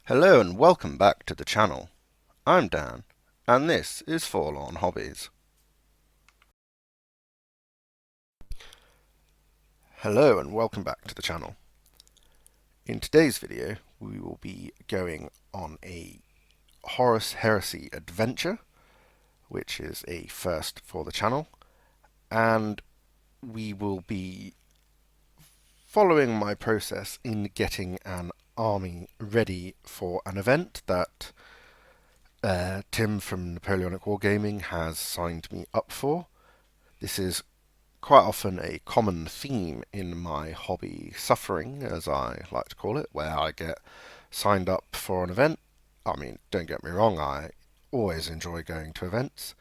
Hello and welcome back to the channel. I'm Dan, and this is Forlorn Hobbies. Hello and welcome back to the channel. In today's video, we will be going on a Heresy adventure, which is a first for the channel, and we will be following my process in getting an army ready for an event that Tim from Napoleonic Wargaming has signed me up for. This is quite often a common theme in my hobby suffering, as I like to call it, where I get signed up for an event. I mean, don't get me wrong, I always enjoy going to events,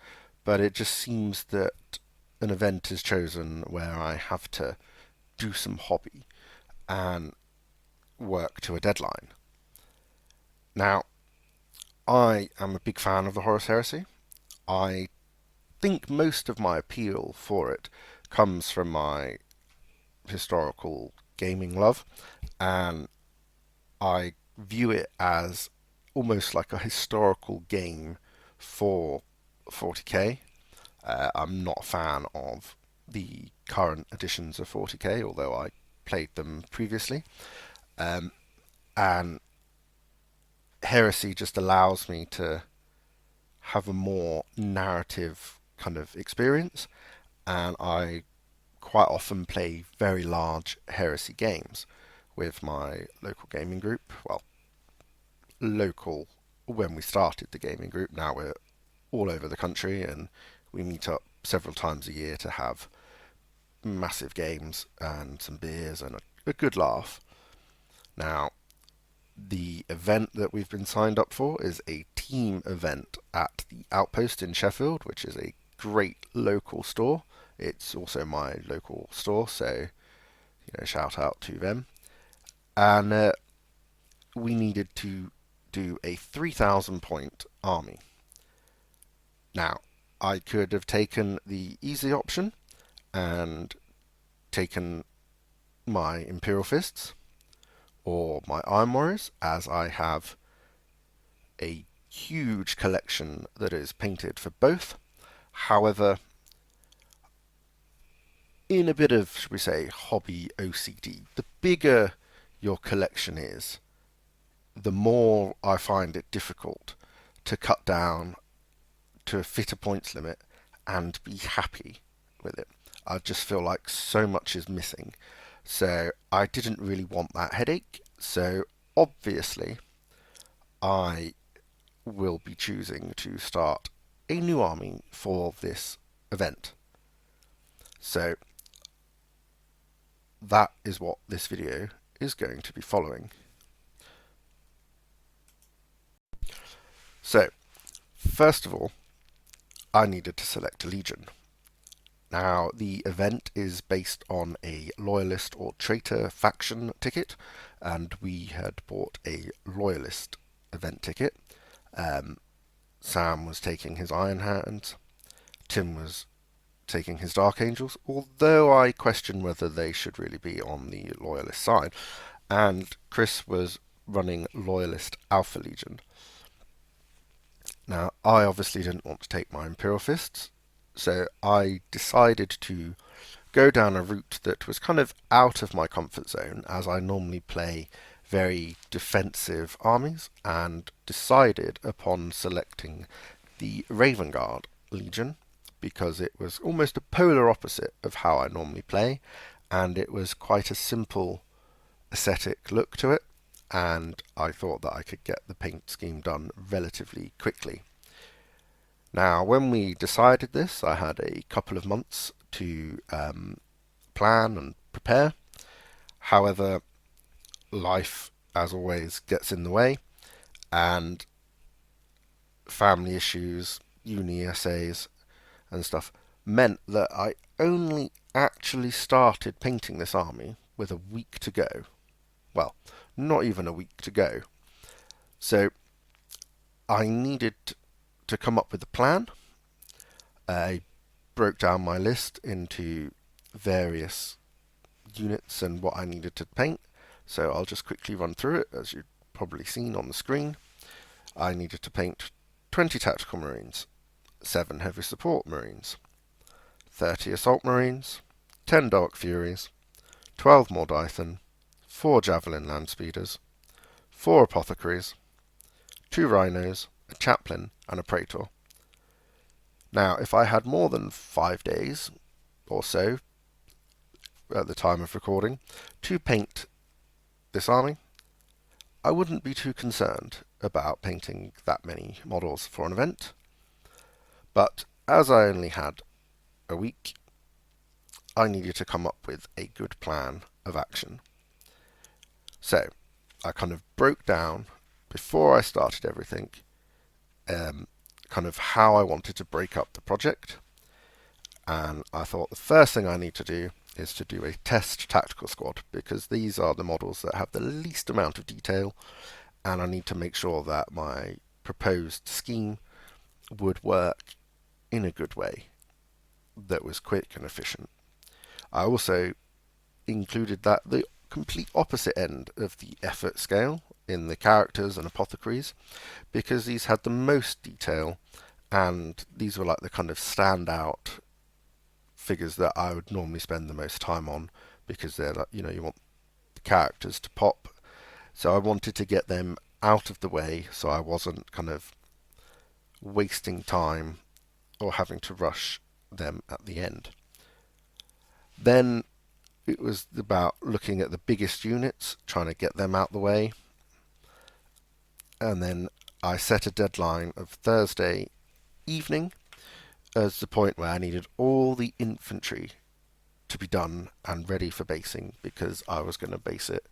but it just seems that an event is chosen where I have to do some hobby and work to a deadline. Now, I am a big fan of the Horus Heresy. I think most of my appeal for it comes from my historical gaming love, and I view it as almost like a historical game for 40k. I'm not a fan of the current editions of 40k, although I played them previously. And Heresy just allows me to have a more narrative kind of experience, and I quite often play very large Heresy games with my local gaming group. Well, local when we started the gaming group, now we're all over the country and we meet up several times a year to have massive games and some beers and a good laugh. Now, the event that we've been signed up for is a team event at the Outpost in Sheffield, which is a great local store. It's also my local store, so shout out to them. And we needed to do a 3,000 point army. Now, I could have taken the easy option and taken my Imperial Fists or my Iron Warriors, as I have a huge collection that is painted for both. However, in a bit of, should we say, hobby OCD, the bigger your collection is, the more I find it difficult to cut down to fit a points limit and be happy with it. I just feel like so much is missing. So I didn't really want that headache. So obviously I will be choosing to start a new army for this event. So that is what this video is going to be following. So, first of all, I needed to select a legion. Now, the event is based on a loyalist or traitor faction ticket, and we had bought a loyalist event ticket. Sam was taking his Iron Hands, Tim was taking his Dark Angels, although I question whether they should really be on the loyalist side, and Chris was running loyalist Alpha Legion. Now, I obviously didn't want to take my Imperial Fists, so I decided to go down a route that was kind of out of my comfort zone, as I normally play very defensive armies, and decided upon selecting the Raven Guard Legion, because it was almost a polar opposite of how I normally play, and it was quite a simple aesthetic look to it, and I thought that I could get the paint scheme done relatively quickly. Now, when we decided this, I had a couple of months to plan and prepare. However, life, as always, gets in the way, and family issues, uni essays, and stuff meant that I only actually started painting this army with a week to go. Well, not even a week to go. So I needed to come up with a plan. I broke down my list into various units and what I needed to paint. So I'll just quickly run through it, as you'd probably seen on the screen, I needed to paint 20 tactical marines, 7 heavy support marines, 30 assault marines, 10 dark furies, 12 more Dython, 4 javelin land speeders, 4 apothecaries, 2 rhinos, a chaplain, and a praetor. Now, if I had more than 5 days or so at the time of recording to paint this army, I wouldn't be too concerned about painting that many models for an event. But as I only had a week, I needed to come up with a good plan of action. So I kind of broke down, before I started everything, kind of how I wanted to break up the project. And I thought the first thing I need to do is to do a test tactical squad, because these are the models that have the least amount of detail, and I need to make sure that my proposed scheme would work in a good way that was quick and efficient. I also included that the complete opposite end of the effort scale in the characters and apothecaries, because these had the most detail, and these were like the kind of standout figures that I would normally spend the most time on, because they're like, you want the characters to pop. So I wanted to get them out of the way so I wasn't kind of wasting time or having to rush them at the end. Then it was about looking at the biggest units, trying to get them out the way. And then I set a deadline of Thursday evening as the point where I needed all the infantry to be done and ready for basing, because I was going to base it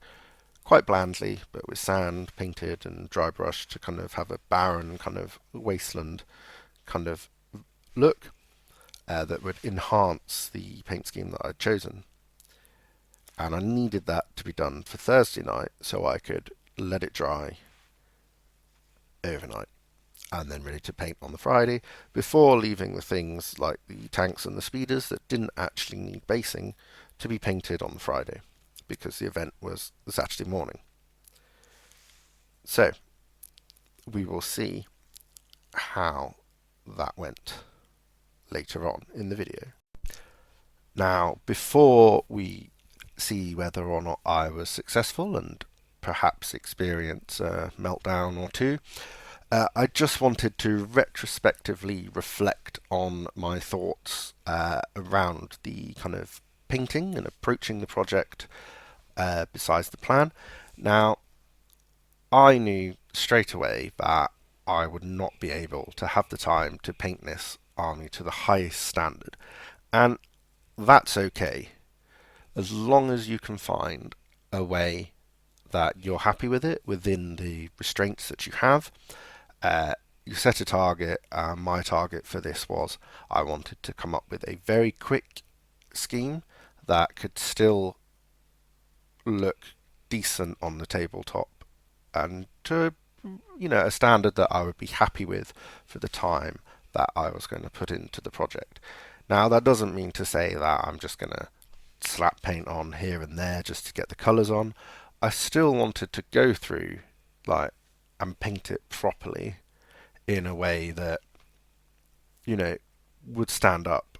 quite blandly, but with sand painted and dry brush to kind of have a barren kind of wasteland kind of look that would enhance the paint scheme that I'd chosen. And I needed that to be done for Thursday night so I could let it dry overnight and then ready to paint on the Friday, before leaving the things like the tanks and the speeders that didn't actually need basing to be painted on the Friday, because the event was the Saturday morning. So we will see how that went later on in the video. Now, before we see whether or not I was successful and perhaps experience a meltdown or two, I just wanted to retrospectively reflect on my thoughts around the kind of painting and approaching the project besides the plan. Now, I knew straight away that I would not be able to have the time to paint this army to the highest standard, and that's okay, as long as you can find a way that you're happy with it within the restraints that you have. You set a target. My target for this was I wanted to come up with a very quick scheme that could still look decent on the tabletop, and to a standard that I would be happy with for the time that I was going to put into the project. Now, that doesn't mean to say that I'm just going to slap paint on here and there just to get the colours on. I still wanted to go through and paint it properly in a way that would stand up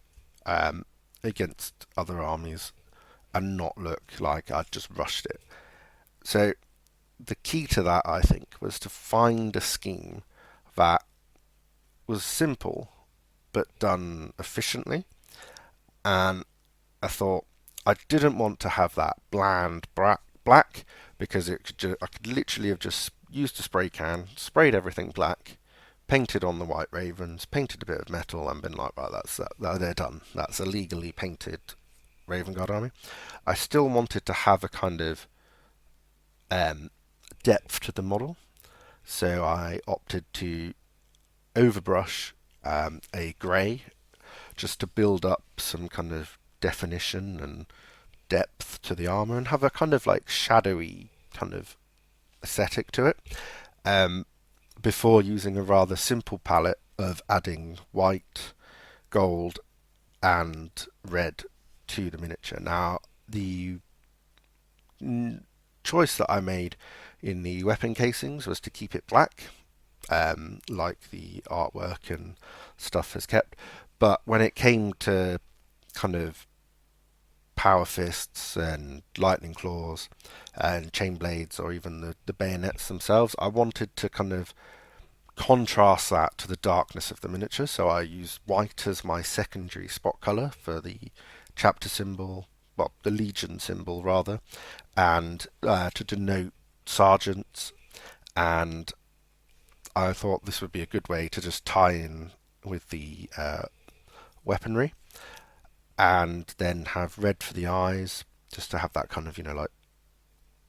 against other armies and not look like I'd just rushed it. So the key to that, I think, was to find a scheme that was simple but done efficiently. And I thought I didn't want to have that bland black, because I could literally have just used a spray can, sprayed everything black, painted on the white ravens, painted a bit of metal, and been like, right, they're done. That's a legally painted Raven Guard army. I still wanted to have a kind of depth to the model, so I opted to overbrush a grey just to build up some kind of definition and depth to the armour and have a kind of like shadowy kind of aesthetic to it, before using a rather simple palette of adding white, gold and red to the miniature. Now, the choice that I made in the weapon casings was to keep it black, like the artwork and stuff has kept. But when it came to kind of power fists and lightning claws and chain blades, or even the bayonets themselves, I wanted to kind of contrast that to the darkness of the miniature. So I used white as my secondary spot color for the chapter symbol, well, the Legion symbol rather, and to denote sergeants. And I thought this would be a good way to just tie in with the weaponry, and then have red for the eyes, just to have that kind of, like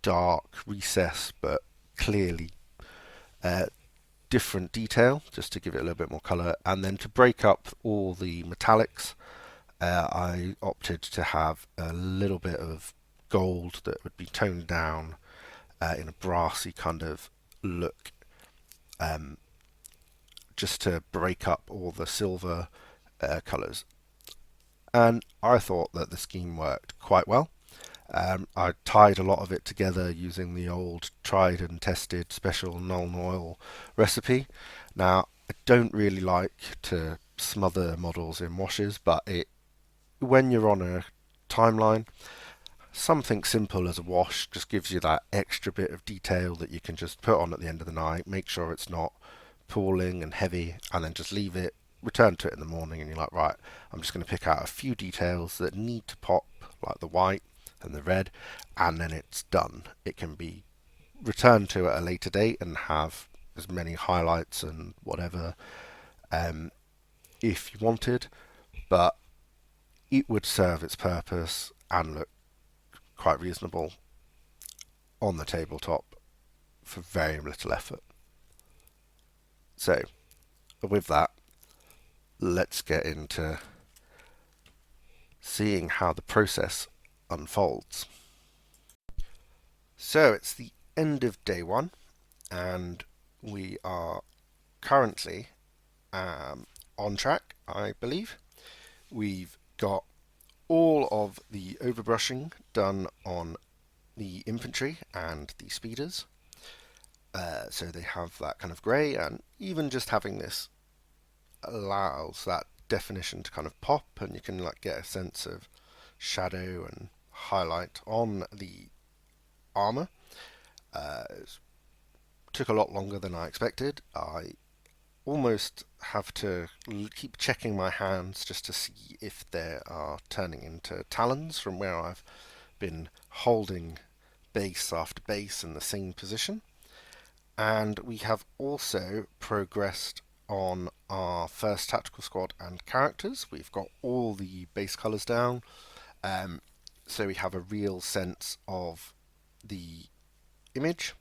dark recess, but clearly uh, different detail, just to give it a little bit more colour. And then to break up all the metallics, I opted to have a little bit of gold that would be toned down in a brassy kind of look, just to break up all the silver colours. And I thought that the scheme worked quite well. I tied a lot of it together using the old tried and tested special Nuln Oil recipe. Now, I don't really like to smother models in washes, but when you're on a timeline, something simple as a wash just gives you that extra bit of detail that you can just put on at the end of the night, make sure it's not pooling and heavy, and then just leave it, return to it in the morning, and you're like, right, I'm just going to pick out a few details that need to pop, like the white and the red, and then it's done. It can be returned to at a later date and have as many highlights and whatever if you wanted, but it would serve its purpose and look quite reasonable on the tabletop for very little effort. So, with that, let's get into seeing how the process unfolds. So, it's the end of day one, and we are currently on track, I believe. We've got all of the overbrushing done on the infantry and the speeders. So they have that kind of grey, and even just having this allows that definition to kind of pop, and you can get a sense of shadow and highlight on the armour. It took a lot longer than I expected. I almost have to keep checking my hands just to see if they are turning into talons from where I've been holding base after base in the same position. And we have also progressed on our first tactical squad and characters. We've got all the base colours down, so we have a real sense of the image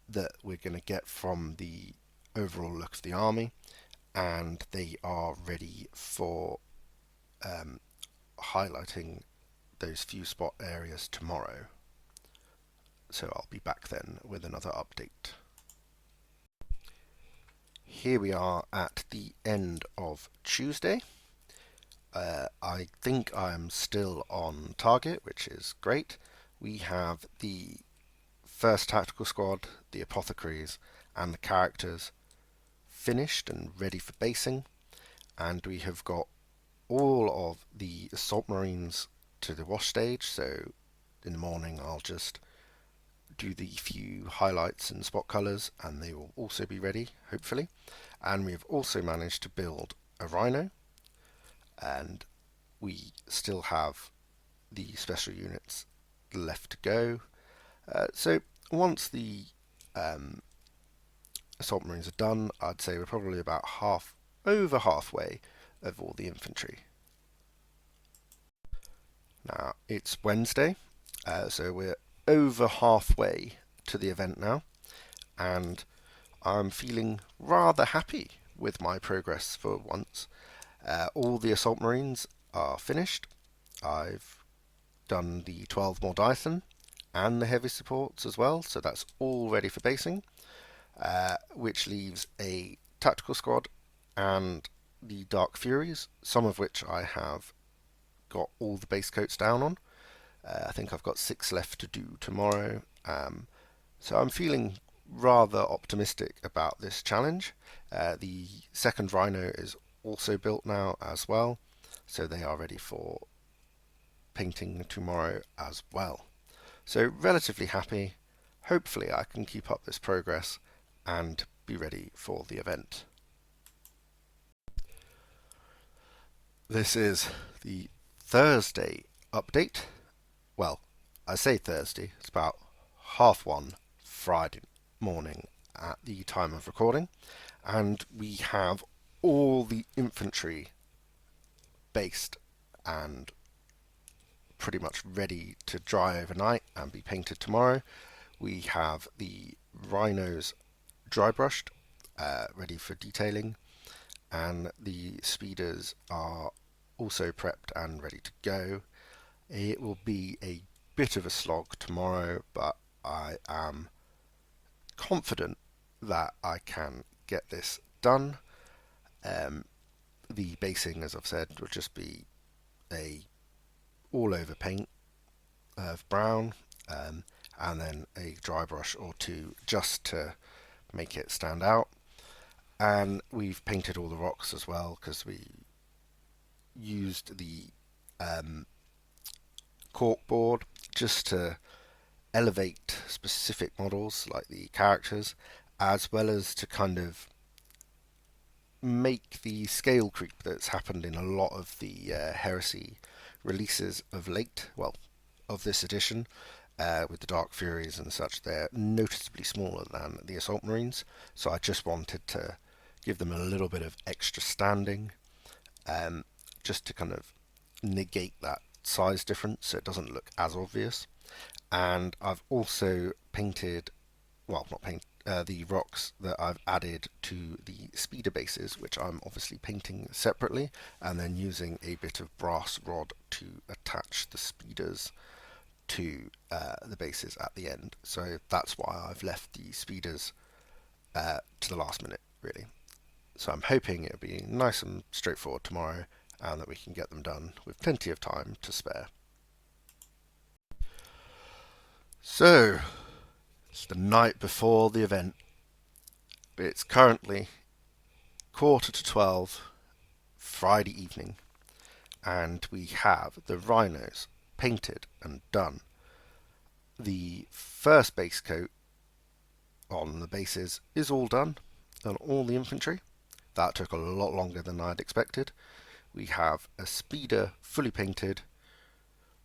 that we're going to get from the overall look of the army, and they are ready for highlighting those few spot areas tomorrow. So I'll be back then with another update. Here we are at the end of Tuesday. I think I'm still on target, which is great. We have the first tactical squad, the apothecaries, and the characters finished and ready for basing, and we have got all of the assault marines to the wash stage. So in the morning I'll just do the few highlights and spot colours, and they will also be ready, hopefully. And we have also managed to build a rhino, and we still have the special units left to go. So once the assault marines are done, I'd say we're probably about over halfway of all the infantry. Now it's Wednesday, so we're over halfway to the event now, and I'm feeling rather happy with my progress for once. All the assault marines are finished. I've done the 12 more Dyson and the heavy supports as well, so that's all ready for basing, which leaves a tactical squad and the Dark Furies, some of which I have got all the base coats down on. I think I've got 6 left to do tomorrow. So I'm feeling rather optimistic about this challenge. The second Rhino is also built now as well, so they are ready for painting tomorrow as well. So relatively happy. Hopefully I can keep up this progress and be ready for the event. This is the Thursday update. Well, I say Thursday, it's about 1:30 Friday morning at the time of recording, and we have all the infantry based and pretty much ready to dry overnight and be painted tomorrow. We have the rhinos dry brushed, ready for detailing, and the speeders are also prepped and ready to go. It will be a bit of a slog tomorrow, but I am confident that I can get this done. The basing, as I've said, will just be a all-over paint of brown, and then a dry brush or two just to make it stand out. And we've painted all the rocks as well because we used the cork board just to elevate specific models like the characters, as well as to kind of make the scale creep that's happened in a lot of the Heresy releases of late, well, of this edition, with the Dark Furies and such. They're noticeably smaller than the Assault Marines, so I just wanted to give them a little bit of extra standing, just to kind of negate that size difference so it doesn't look as obvious. And I've also painted, well, not paint, the rocks that I've added to the speeder bases, which I'm obviously painting separately, and then using a bit of brass rod to attach the speeders to the bases at the end. So that's why I've left the speeders to the last minute, really. So I'm hoping it'll be nice and straightforward tomorrow, and that we can get them done with plenty of time to spare. So, it's the night before the event. It's currently 11:45 Friday evening, and we have the rhinos painted and done. The first base coat on the bases is all done, on all the infantry. That took a lot longer than I'd expected. We have a speeder fully painted,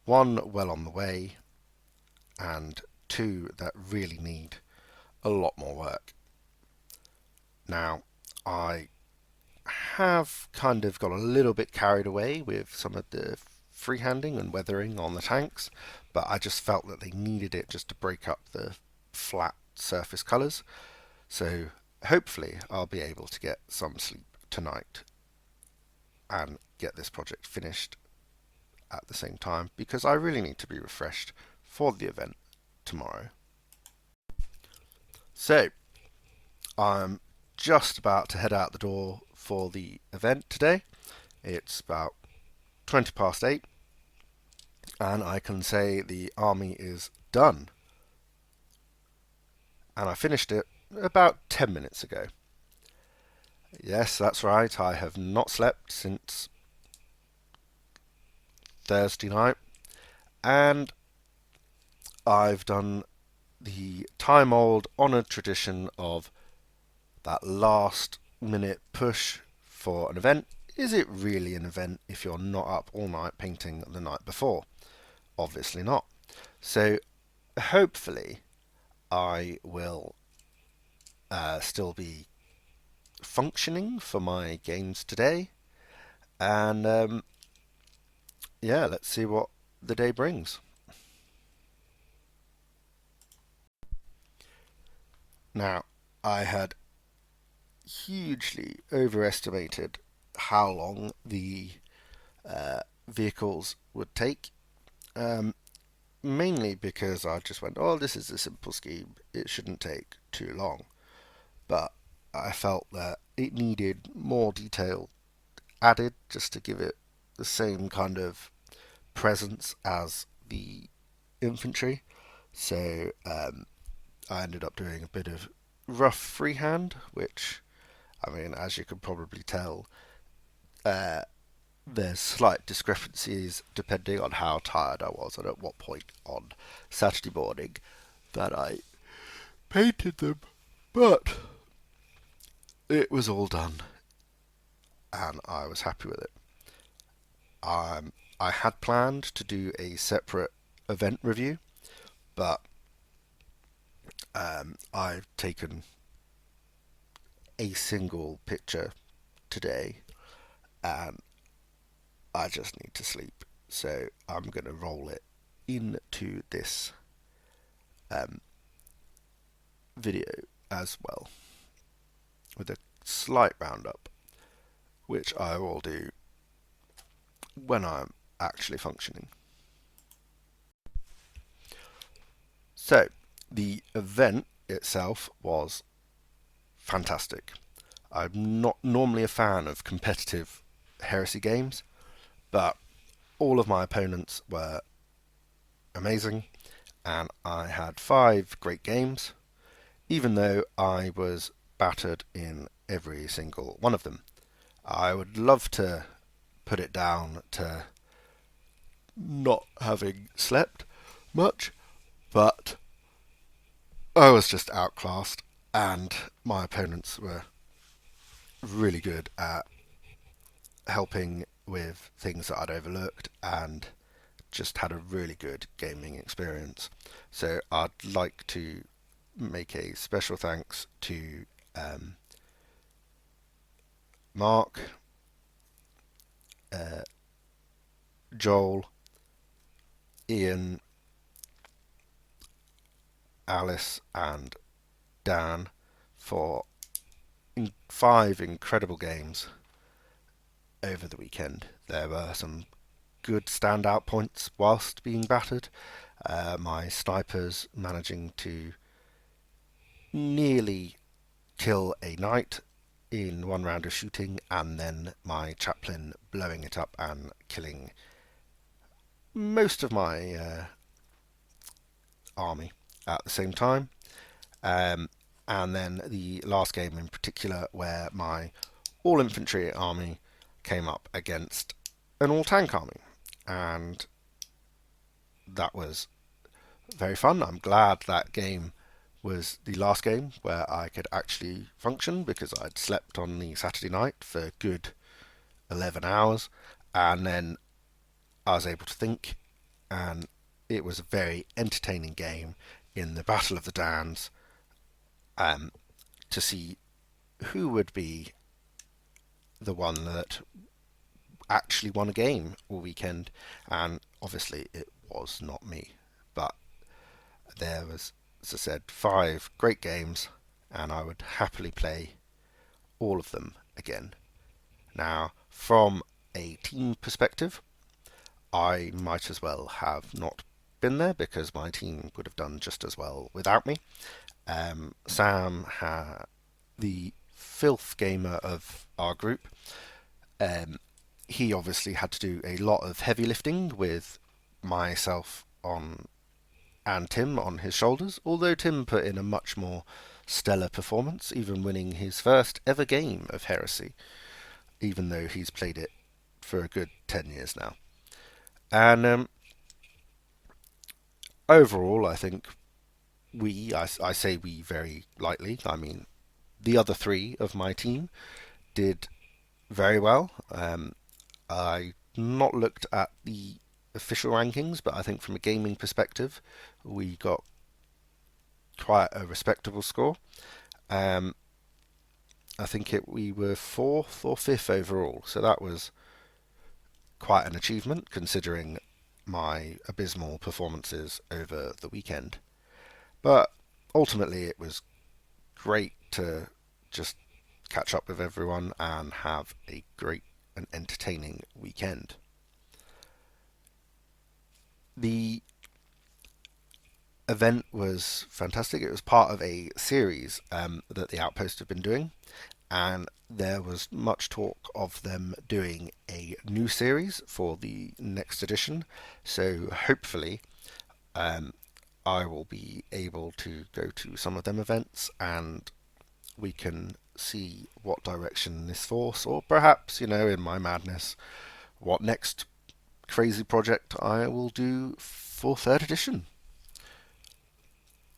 one well on the way, and two that really need a lot more work. Now, I have kind of got a little bit carried away with some of the freehanding and weathering on the tanks, but I just felt that they needed it just to break up the flat surface colours. So hopefully I'll be able to get some sleep tonight and get this project finished at the same time, because I really need to be refreshed for the event tomorrow. So I'm just about to head out the door for the event today. It's about 8:20, and I can say the army is done. And I finished it about 10 minutes ago. Yes, that's right, I have not slept since Thursday night, and I've done the time-old honoured tradition of that last minute push for an event. Is it really an event if you're not up all night painting the night before? Obviously not. So hopefully I will still be functioning for my games today, and yeah, let's see what the day brings. Now, I had hugely overestimated how long the vehicles would take, mainly because I just went, oh, this is a simple scheme, it shouldn't take too long. But I felt that it needed more detail added just to give it the same kind of presence as the infantry. So I ended up doing a bit of rough freehand, which, I mean, as you can probably tell, uh, there's slight discrepancies depending on how tired I was and at what point on Saturday morning that I painted them. But it was all done, and I was happy with it. I had planned to do a separate event review, but I've taken a single picture today, and I just need to sleep. So I'm going to roll it into this video as well, with a slight roundup, which I will do when I'm actually functioning. So the event itself was fantastic. I'm not normally a fan of competitive Heresy games, but all of my opponents were amazing, and I had 5 great games, even though I was battered in every single one of them. I would love to put it down to not having slept much, but I was just outclassed, and my opponents were really good at helping with things that I'd overlooked, and just had a really good gaming experience. So I'd like to make a special thanks to Mark, Joel, Ian, Alice, and Dan for 5 incredible games over the weekend. There were some good standout points whilst being battered. My snipers managing to nearly kill a knight in 1 round of shooting, and then my chaplain blowing it up and killing most of my army at the same time. And then the last game in particular, where my all infantry army came up against an all tank army, and that was very fun. I'm glad that game was the last game where I could actually function, because I'd slept on the Saturday night for a good 11 hours, and then I was able to think, and it was a very entertaining game in the Battle of the Dans, to see who would be the one that actually won a game all weekend, and obviously it was not me. But there was, as I said, 5 great games, and I would happily play all of them again. Now, from a team perspective, I might as well have not been there, because my team would have done just as well without me. Sam, the filth gamer of our group, he obviously had to do a lot of heavy lifting with myself on and Tim on his shoulders, although Tim put in a much more stellar performance, even winning his first ever game of Heresy, even though he's played it for a good 10 years now. And overall, I think I say we very lightly, I mean, the other 3 of my team did very well. I not looked at the official rankings, but I think from a gaming perspective, we got quite a respectable score. I think we were 4th or 5th overall, so that was quite an achievement considering my abysmal performances over the weekend. But ultimately, it was great to just catch up with everyone and have a great and entertaining weekend. The event was fantastic. It was part of a series that the Outpost have been doing, and there was much talk of them doing a new series for the next edition. So hopefully, I will be able to go to some of them events and we can see what direction this force, or perhaps, in my madness, what next crazy project I will do for 3rd edition.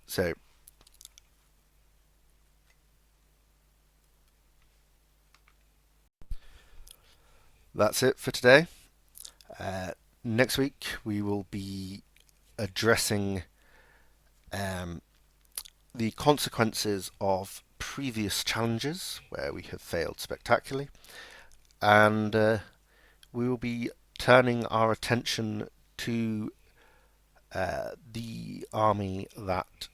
So, that's it for today. Next week we will be addressing the consequences of previous challenges where we have failed spectacularly, and we will be turning our attention to the army that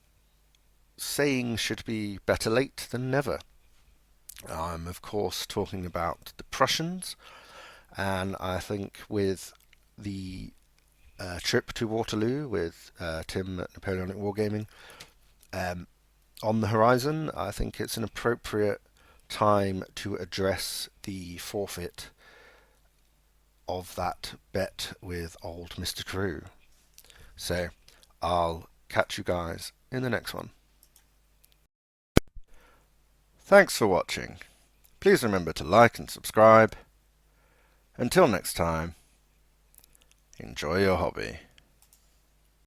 saying should be better late than never. I'm of course talking about the Prussians, and I think with the trip to Waterloo with Tim at Napoleonic Wargaming on the horizon, I think it's an appropriate time to address the forfeit of that bet with old Mr. Crew. So I'll catch you guys in the next one. Thanks for watching. Please remember to like and subscribe. Until next time, enjoy your hobby.